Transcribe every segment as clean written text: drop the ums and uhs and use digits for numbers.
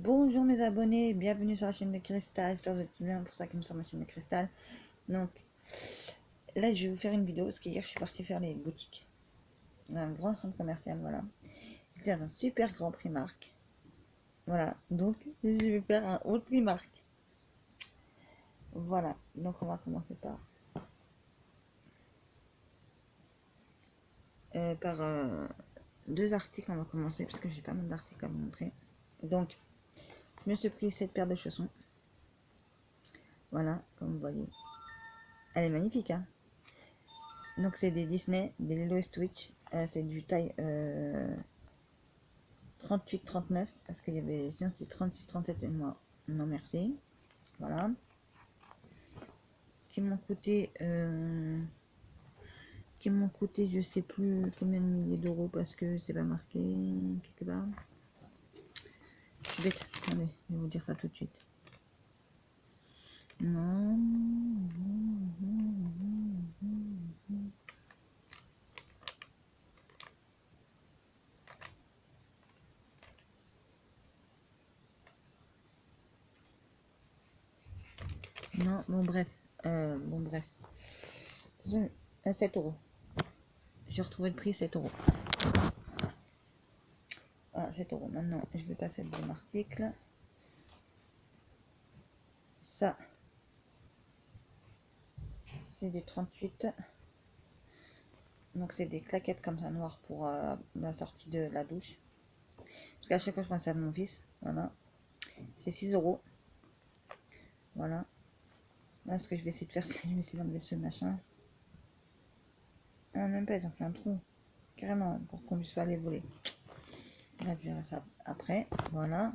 Bonjour mes abonnés, bienvenue sur la chaîne de Cristal, j'espère que vous êtes bien pour ça qui me sur ma chaîne de Cristal. Donc là je vais vous faire une vidéo parce qu'hier je suis partie faire les boutiques dans un grand centre commercial, voilà. C'était un super grand Primark. Voilà, donc je vais faire un haut Primark. Voilà, donc on va commencer par deux articles, on va commencer parce que j'ai pas mal d'articles à vous montrer. Donc je me suis pris cette paire de chaussons. Voilà, comme vous voyez. Elle est magnifique, hein. Donc c'est des Disney, des Lilo et Stitch. C'est du taille 38-39 parce qu'il y avait sinon c'était 36-37 et moi non merci. Voilà. Qui m'ont coûté je sais plus combien de milliers d'euros parce que c'est pas marqué quelque part. Je suis bête, attendez, je vais vous dire ça tout de suite. Non. Non, bon bref. Bon bref. 7 euros. J'ai retrouvé le prix 7 euros. Ah, 7 euros. Maintenant, je vais passer le deuxième article. Ça, c'est du 38. Donc, c'est des claquettes comme ça noires pour la sortie de la douche. Parce qu'à chaque fois, je pense à mon fils. Voilà. C'est 6 euros. Voilà. Là, ce que je vais essayer de faire, c'est je vais essayer d'enlever ce machin. Ah, même pas, ils ont fait un trou. Carrément, pour qu'on puisse pas les voler. Là, je verrai ça après. Voilà.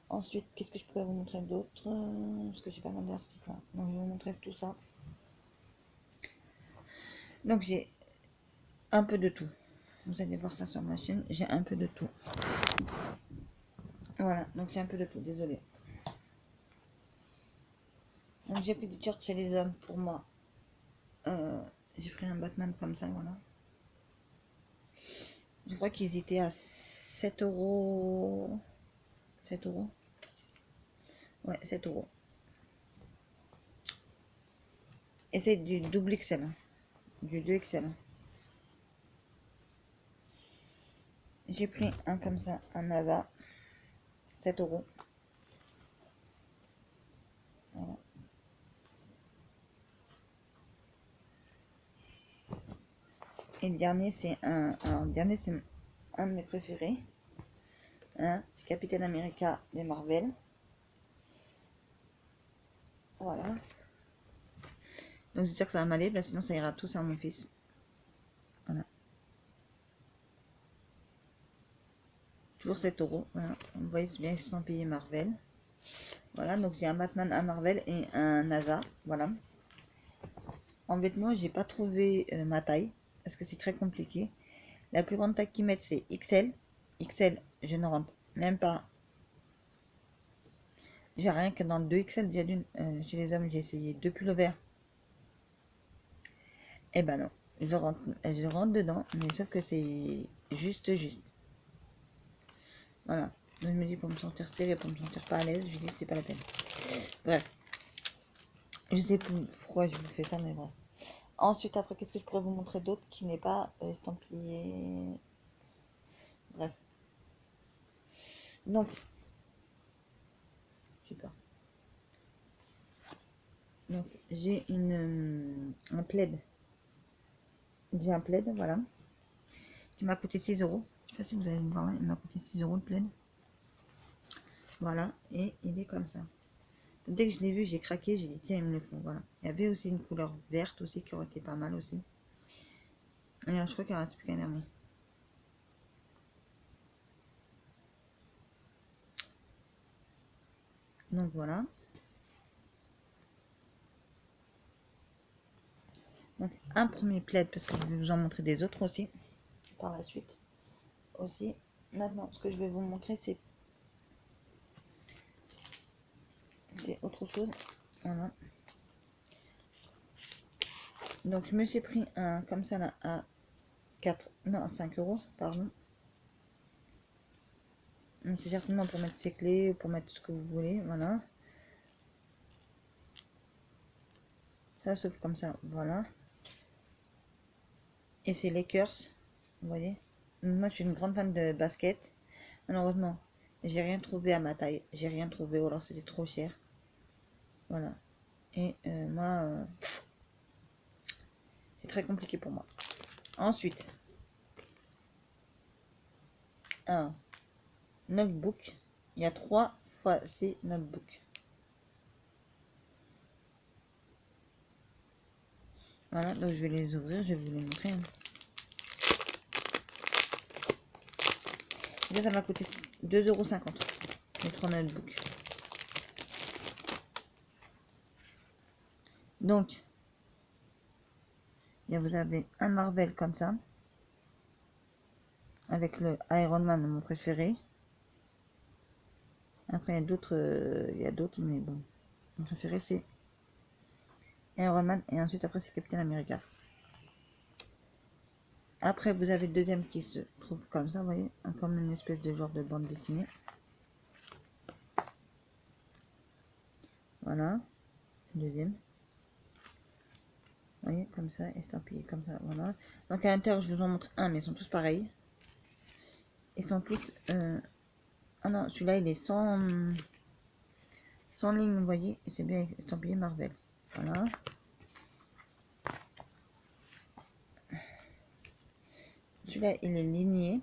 Ensuite, qu'est-ce que je pourrais vous montrer d'autre? Parce que j'ai pas mal d'articles là. Donc, je vais vous montrer tout ça. Donc, j'ai un peu de tout. Vous allez voir ça sur ma chaîne. J'ai un peu de tout. Voilà, donc j'ai un peu de tout. Désolé. Donc, j'ai pris des shirts chez les hommes pour moi. J'ai pris un Batman comme ça, voilà. Je crois qu'ils étaient à 7 euros. 7 euros. Ouais, 7 euros. Et c'est du double XL. Hein. Du 2XL. J'ai pris un comme ça, un NASA. 7 euros. Voilà. Et le dernier, c'est un dernier, c'est un de mes préférés. Hein, Capitaine America des Marvel. Voilà. Donc j'espère que ça va m'aller, sinon ça ira tous à mon fils. Voilà. Toujours 7 euros. Voilà. Vous voyez bien, ils sont payés Marvel. Voilà, donc j'ai un Batman, un Marvel et un NASA. Voilà. En vêtements, j'ai pas trouvé ma taille parce que c'est très compliqué. La plus grande taille qu'ils mettent, c'est XL. XL, je ne rentre même pas. J'ai rien que dans le 2XL. Déjà chez les hommes, j'ai essayé 2 pullovers. Et ben non, je rentre dedans, mais sauf que c'est juste. Voilà. Donc, je me dis pour me sentir serré, pour me sentir pas à l'aise, je dis c'est pas la peine. Bref. Je sais plus pourquoi je vous fais ça, mais bref. Ensuite, après, qu'est-ce que je pourrais vous montrer d'autre qui n'est pas estampillé? Bref. Donc, super. Donc, j'ai un plaid. J'ai un plaid, voilà. Qui m'a coûté 6 euros. Je sais pas si vous allez le voir, il m'a coûté 6 euros le plaid. Voilà, et il est comme ça. Dès que je l'ai vu, j'ai craqué, j'ai dit tiens, il me le faut, voilà. Il y avait aussi une couleur verte aussi qui aurait été pas mal aussi. Et alors, je crois qu'il ne reste plus qu'un dernier. Donc voilà. Donc un premier plaid parce que je vais vous en montrer des autres aussi par la suite aussi. Maintenant, ce que je vais vous montrer, c'est autre chose. Voilà. Donc je me suis pris un comme ça là à 4, non 5 euros, pardon. C'est certainement pour mettre ses clés, pour mettre ce que vous voulez, voilà. Ça s'ouvre comme ça, voilà. Et c'est Lakers, vous voyez. Moi, je suis une grande fan de basket. Malheureusement, j'ai rien trouvé à ma taille. J'ai rien trouvé, ou alors c'était trop cher. Voilà. Et moi, c'est très compliqué pour moi. Ensuite, un notebook. Il y a 3 fois ces notebooks. Voilà, donc je vais les ouvrir, je vais vous les montrer. Là, ça m'a coûté 2,50 € les 3 notebooks. Donc, vous avez un Marvel comme ça, avec le Iron Man, mon préféré. Après, il y a d'autres, mais bon, mon préféré c'est Iron Man, et ensuite après c'est Captain America. Après, vous avez le deuxième qui se trouve comme ça, vous voyez, comme une espèce de genre de bande dessinée. Voilà, le deuxième. Vous voyez, comme ça, estampillé comme ça, voilà. Donc à l'intérieur, je vous en montre un, mais ils sont tous pareils. Ils sont tous... Ah non, celui-là, il est sans ligne, vous voyez, et c'est bien estampillé Marvel. Voilà. Celui-là, il est ligné.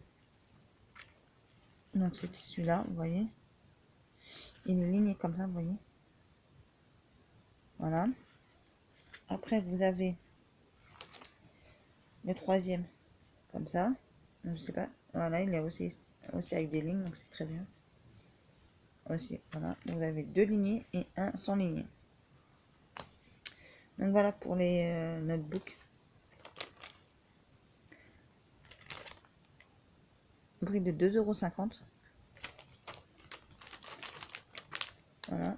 Donc c'est celui-là, vous voyez. Il est ligné comme ça, vous voyez. Voilà. Après, vous avez le troisième, comme ça. Donc, je sais pas. Voilà, il est aussi avec des lignes, donc c'est très bien. Aussi, voilà. Vous avez 2 lignées et un sans lignée. Donc voilà pour les notebooks. Prix de 2,50 €. Voilà.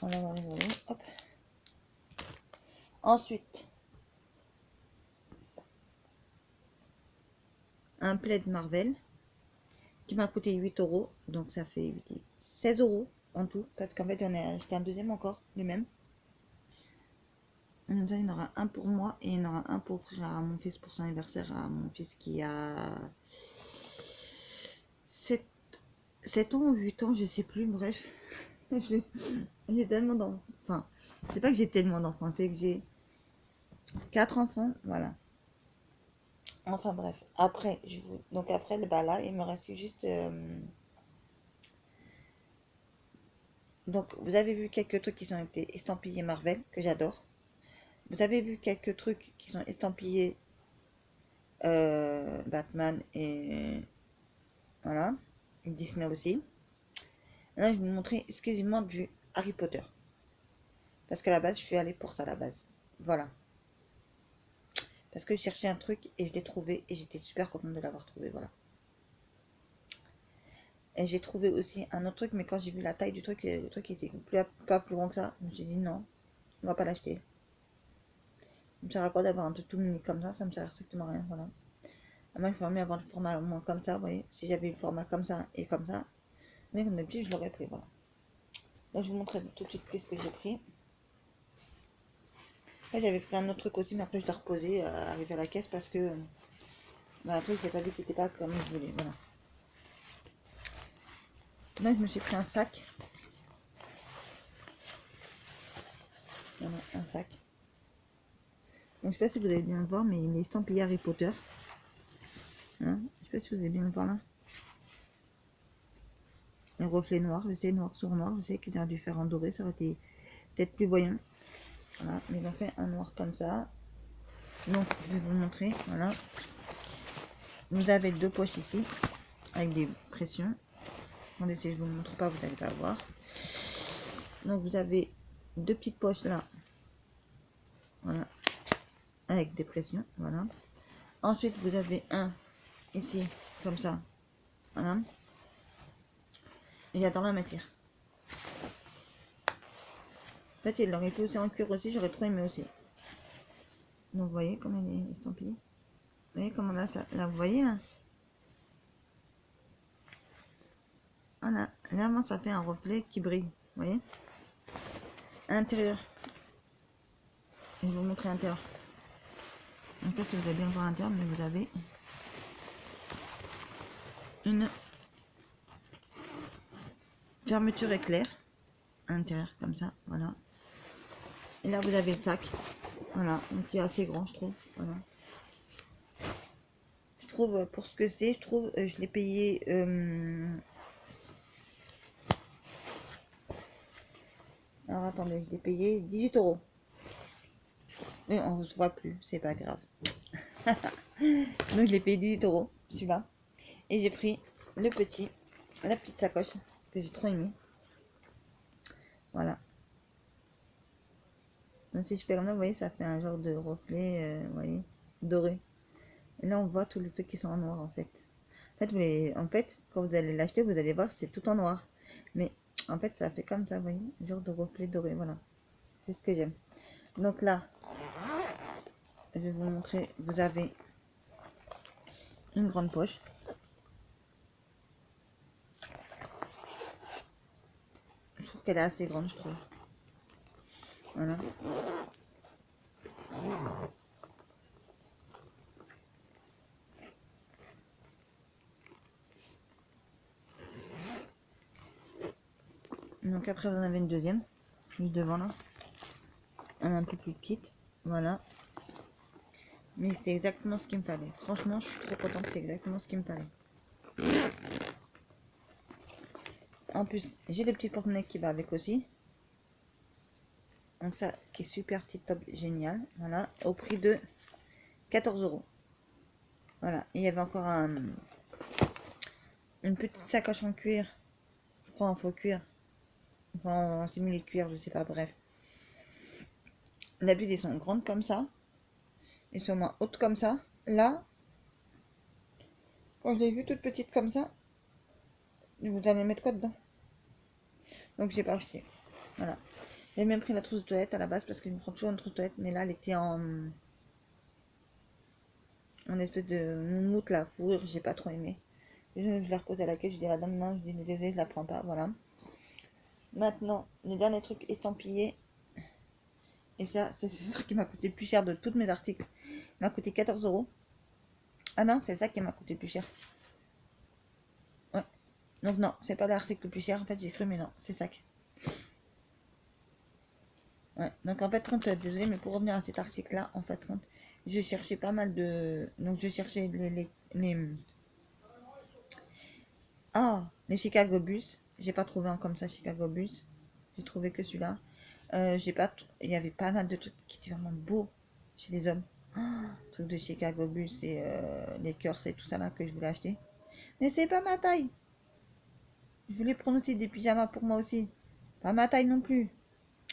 On va voir les volumes. Hop. Ensuite, un plaid Marvel qui m'a coûté 8 €. Donc ça fait 16 € en tout. Parce qu'en fait, j'en ai acheté un deuxième encore, le même. Donc, il y en aura un pour moi et il y en aura un pour offrir à mon fils pour son anniversaire, à mon fils qui a 7 ans ou 8 ans, je sais plus, bref. J'ai tellement d'enfants. Enfin, c'est pas que j'ai tellement d'enfants, c'est que j'ai 4 enfants, voilà. Enfin bref, après, donc après, bah là, il me reste juste... Donc, vous avez vu quelques trucs qui ont été estampillés Marvel, que j'adore. Vous avez vu quelques trucs qui sont estampillés Batman et... Voilà. Et Disney aussi. Là, je vais vous montrer exclusivement du Harry Potter. Parce qu'à la base, je suis allée pour ça à la base. Voilà. Parce que je cherchais un truc et je l'ai trouvé et j'étais super contente de l'avoir trouvé. Voilà. Et j'ai trouvé aussi un autre truc, mais quand j'ai vu la taille du truc, le truc était pas plus grand que ça. Je me suis dit non, on va pas l'acheter. Ça me sert à quoi d'avoir un truc tout mini comme ça me sert strictement à rien. Voilà. Moi, il faut mieux avoir le format moins comme ça. Vous voyez, si j'avais le format comme ça et comme ça, mais comme d'habitude, je l'aurais pris. Voilà. Là, je vous montrerai tout de suite ce que j'ai pris. Là, j'avais pris un autre truc aussi, mais après, je l'ai reposé, arrivé à la caisse parce que bah, après, j'ai pas vu qu'il était pas comme je voulais. Voilà. Là, je me suis pris un sac. Voilà, un sac. Donc, je sais pas si vous allez bien le voir, mais il est estampillé Harry Potter. Hein, je sais pas si vous allez bien le voir là. Les reflets noirs, je sais, noir sur noir. Je sais qu'ils auraient dû faire en doré, ça aurait été peut-être plus voyant. Voilà, mais ils ont fait un noir comme ça. Donc, je vais vous montrer. Voilà. Vous avez 2 poches ici, avec des pressions. Attendez, si je vous montre pas, vous n'allez pas voir. Donc, vous avez 2 petites poches là. Voilà. Avec des pressions. Voilà. Ensuite, vous avez un ici, comme ça. Voilà. Et j'adore la matière. En fait, il l'aurait fait aussi en cuir aussi, j'aurais trop aimé aussi. Donc vous voyez comme elle est estampillée. Vous voyez comment là, ça, là vous voyez là. Voilà, là moi ça fait un reflet qui brille, vous voyez. À l'intérieur, je vais vous montrer l'intérieur. Je ne sais pas si vous allez bien voir l'intérieur, mais vous avez une fermeture éclair à l'intérieur comme ça, voilà. Et là vous avez le sac, voilà, donc il est assez grand je trouve, voilà. Je trouve pour ce que c'est, je trouve, je l'ai payé alors attendez, je l'ai payé 18 euros. Mais on se voit plus, c'est pas grave. Donc je l'ai payé 18 euros, celui-là. Et j'ai pris le petit, la petite sacoche que j'ai trop aimé. Voilà. Donc si je fais comme ça, vous voyez, ça fait un genre de reflet, vous voyez, doré. Et là on voit tous les trucs qui sont en noir en fait. En fait, quand vous allez l'acheter, vous allez voir, c'est tout en noir. Mais en fait, ça fait comme ça, vous voyez, genre de reflet doré, voilà. C'est ce que j'aime. Donc là, je vais vous montrer, vous avez une grande poche. Je trouve qu'elle est assez grande, je trouve. Voilà. Donc après, vous en avez une deuxième, juste devant là. Elle est un peu plus petite, voilà. Mais c'est exactement ce qu'il me fallait. Franchement, je suis trop contente, c'est exactement ce qu'il me fallait. En plus, j'ai le petit porte-monnaie qui va avec aussi. Donc ça, qui est super tip top, génial. Voilà, au prix de 14 euros. Voilà, il y avait encore une petite sacoche en cuir. Je crois en faux cuir. Enfin, en simili cuir, je sais pas, bref. D'habitude, elles sont grandes comme ça. Elles sont moins hautes comme ça. Là, quand je l'ai vue toute petite comme ça, vous allez mettre quoi dedans? Donc j'ai pas acheté. Voilà. J'ai même pris la trousse de toilette à la base parce que je me prends toujours une trousse de toilette. Mais là, elle était en espèce de moumoute, la fourrure. J'ai pas trop aimé. Je la repose à la caisse. Je dis à la dame, non, je dis désolé, je la prends pas. Voilà. Maintenant, les derniers trucs estampillés. Et ça, c'est le truc qui m'a coûté le plus cher de tous mes articles. Il m'a coûté 14 euros. Ah non, c'est ça qui m'a coûté le plus cher. Ouais. Donc non, c'est pas l'article le plus cher. En fait, j'ai cru, mais non, c'est ça. Ouais. Donc en fait, désolé, mais pour revenir à cet article-là, en fait, je cherchais pas mal de... Donc je cherchais les Chicago Bus. J'ai pas trouvé un comme ça, Chicago Bus. J'ai trouvé que celui-là. J'ai pas... Il y avait pas mal de trucs qui étaient vraiment beaux chez les hommes. Trucs de Chicago Bus et les cœurs et tout ça là que je voulais acheter. Mais c'est pas ma taille. Je voulais prendre aussi des pyjamas pour moi aussi. Pas ma taille non plus.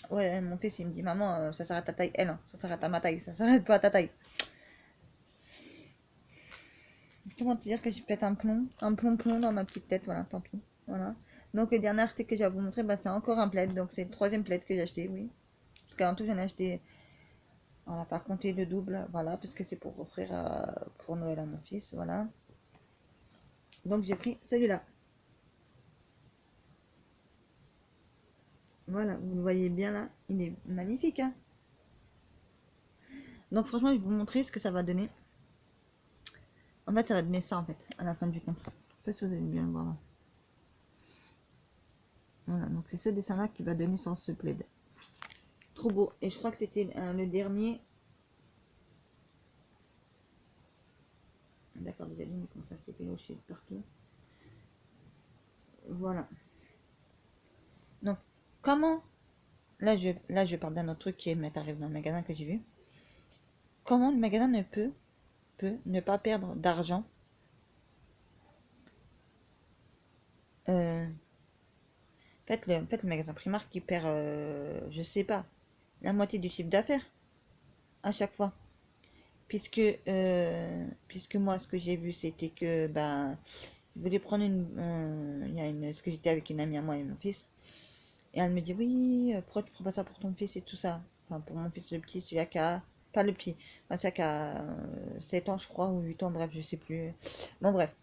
Ouais, mon fils il me dit maman, ça s'arrête à taille L, hein. Ça s'arrête à ma taille, ça s'arrête pas à ta taille. Comment te dire que j'ai peut-être un plomb dans ma petite tête, voilà, tant pis. Voilà. Donc le dernier article que j'ai à vous montrer, bah, c'est encore un plaid, donc c'est le troisième plaid que j'ai acheté, oui. Parce qu'en tout j'en ai acheté, on va pas compter le double, voilà, parce que c'est pour offrir pour Noël à mon fils, voilà. Donc j'ai pris celui-là. Voilà, vous le voyez bien là, il est magnifique, hein. Donc franchement, je vais vous montrer ce que ça va donner. En fait, ça va donner ça en fait, à la fin du compte. Je sais pas si vous allez bien le voir là. Voilà, donc c'est ce dessin-là qui va donner sans ce plaid. Trop beau. Et je crois que c'était le dernier. D'accord, vous avez vu comment ça s'est péloché partout. Voilà. Donc, comment... Là, je parle d'un autre truc qui m'est arrivé dans le magasin que j'ai vu. Comment le magasin peut ne pas perdre d'argent en fait, le magasin Primark qui perd, je sais pas, la moitié du chiffre d'affaires à chaque fois. Puisque moi, ce que j'ai vu, c'était que ben, Je voulais prendre il y a parce que j'étais avec une amie à moi et mon fils. Et elle me dit, oui, pourquoi tu prends pas ça pour ton fils et tout ça. Enfin, pour mon fils le petit, celui qui a... Pas le petit, enfin, celui qui a 7 ans, je crois, ou 8 ans, bref, je sais plus. Bon, bref,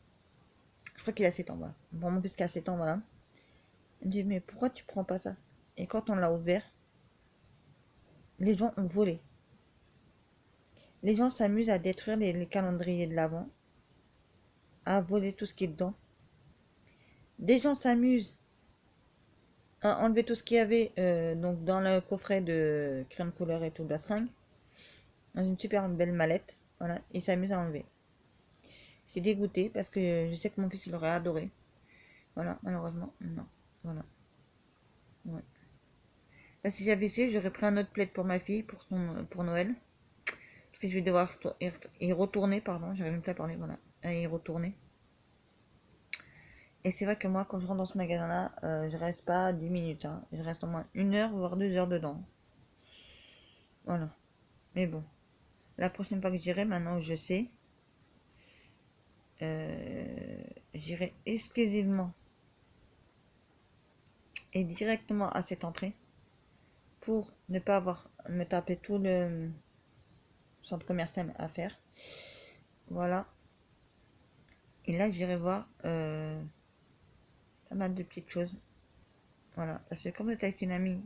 je crois qu'il a 7 ans, voilà. Pour mon fils qui a 7 ans, voilà. Elle me dit, mais pourquoi tu prends pas ça? Et quand on l'a ouvert, les gens ont volé. Les gens s'amusent à détruire les calendriers de l'avant, à voler tout ce qui est dedans. Des gens s'amusent à enlever tout ce qu'il y avait donc dans le coffret de crème couleur et tout, de la seringue, dans une super belle mallette, voilà, et s'amusent à enlever. J'ai dégoûté parce que je sais que mon fils il aurait adoré. Voilà, malheureusement, non. Voilà. Ouais. Là, si j'avais su, j'aurais pris un autre plaid pour ma fille pour Noël. Parce que je vais devoir y retourner, pardon, j'avais même pas parlé, voilà. À y retourner. Et c'est vrai que moi, quand je rentre dans ce magasin-là, je reste pas 10 minutes. Hein. Je reste au moins 1 heure, voire 2 heures dedans. Voilà. Mais bon. La prochaine fois que j'irai, maintenant que je sais, j'irai exclusivement et directement à cette entrée pour ne pas avoir me taper tout le centre commercial à faire. Voilà. Et là, j'irai voir pas mal de petites choses. Voilà. Parce que comme j'étais avec une amie,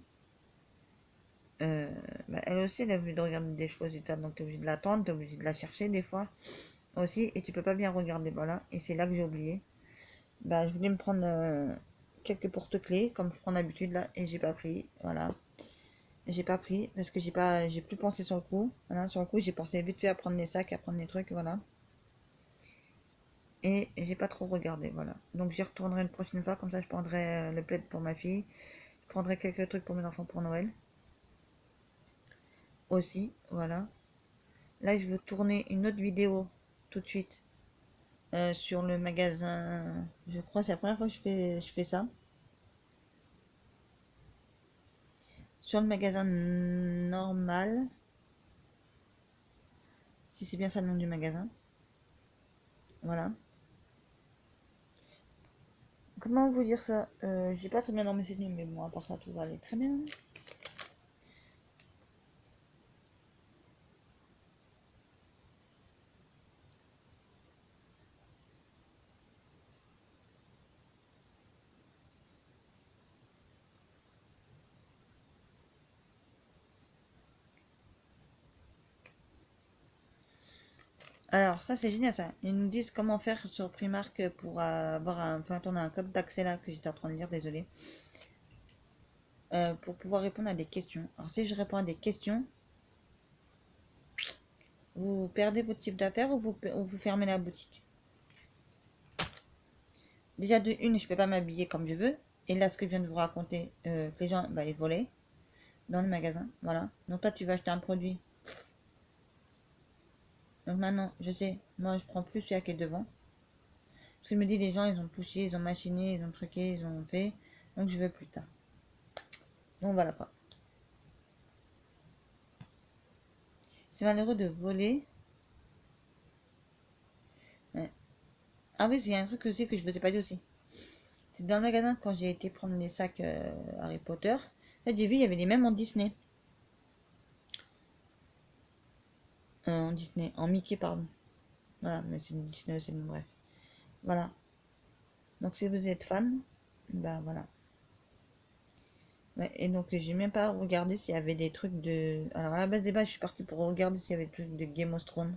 bah, elle aussi, elle a envie de regarder des choses et tout. Donc, t'es obligé de l'attendre, t'es obligé de la chercher des fois aussi. Et tu peux pas bien regarder. Voilà. Et c'est là que j'ai oublié. Bah, je voulais me prendre quelques porte-clés, comme je prends d'habitude là. Et j'ai pas pris. Voilà. J'ai pas pris parce que j'ai plus pensé sur le coup. Voilà, sur le coup, j'ai pensé vite fait à prendre les sacs, à prendre les trucs, voilà. Et j'ai pas trop regardé, voilà. Donc j'y retournerai une prochaine fois, comme ça je prendrai le plaid pour ma fille. Je prendrai quelques trucs pour mes enfants pour Noël. Aussi, voilà. Là, je veux tourner une autre vidéo tout de suite sur le magasin. Je crois que c'est la première fois que je fais ça. Sur le magasin normal. Si c'est bien ça le nom du magasin. Voilà. Comment vous dire ça? J'ai pas très bien dormi cette nuit, mais bon, à part ça, tout va aller très bien. Alors, ça, c'est génial, ça. Ils nous disent comment faire sur Primark pour avoir un... Enfin, on a un code d'accès là que j'étais en train de lire, désolé. Pour pouvoir répondre à des questions. Alors, si je réponds à des questions, vous perdez votre chiffre d'affaires ou vous fermez la boutique. Déjà, de une, je peux pas m'habiller comme je veux. Et là, ce que je viens de vous raconter, que les gens, bah, ils volaient dans le magasin. Voilà. Donc, toi, tu vas acheter un produit. Donc, maintenant, je sais, moi, je prends plus celui qui est devant. Parce que je me dis, les gens, ils ont touché, ils ont machiné, ils ont truqué, ils ont fait. Donc, je veux plus tard. Donc, voilà quoi. C'est malheureux de voler. Ouais. Ah oui, il y a un truc aussi que je vous ai pas dit aussi. C'est dans le magasin, quand j'ai été prendre les sacs Harry Potter, en fait, j'ai vu, il y avait les mêmes en Disney. En Disney, en Mickey, pardon. Voilà, mais c'est Disney aussi, mais bref. Voilà. Donc, si vous êtes fan, bah voilà. Ouais, et donc, j'ai même pas regardé s'il y avait des trucs de. Alors, à la base des bases, je suis partie pour regarder s'il y avait des trucs de Game of Thrones.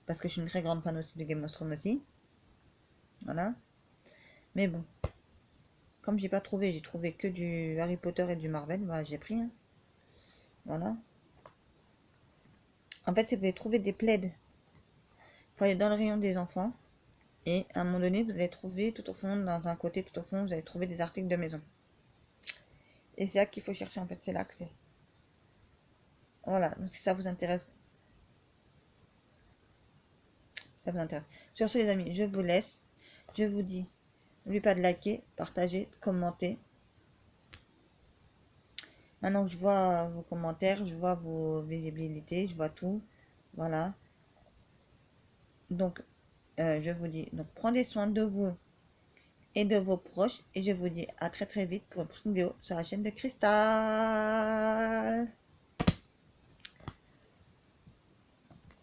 Parce que je suis une très grande fan aussi de Game of Thrones aussi. Voilà. Mais bon, comme j'ai pas trouvé, j'ai trouvé que du Harry Potter et du Marvel, bah j'ai pris. Hein. Voilà. En fait, si vous voulez trouver des plaids, faut aller dans le rayon des enfants. Et à un moment donné, vous allez trouver tout au fond, dans un côté tout au fond, vous allez trouver des articles de maison. Et c'est là qu'il faut chercher en fait, c'est là que c'est. Voilà, donc si ça vous intéresse, ça vous intéresse. Sur ce les amis, je vous laisse. Je vous dis, n'oubliez pas de liker, partager, commenter. Maintenant que je vois vos commentaires, je vois vos visibilités, je vois tout. Voilà. Donc, je vous dis, donc prenez soin de vous et de vos proches. Et je vous dis à très très vite pour une prochaine vidéo sur la chaîne de Cristal.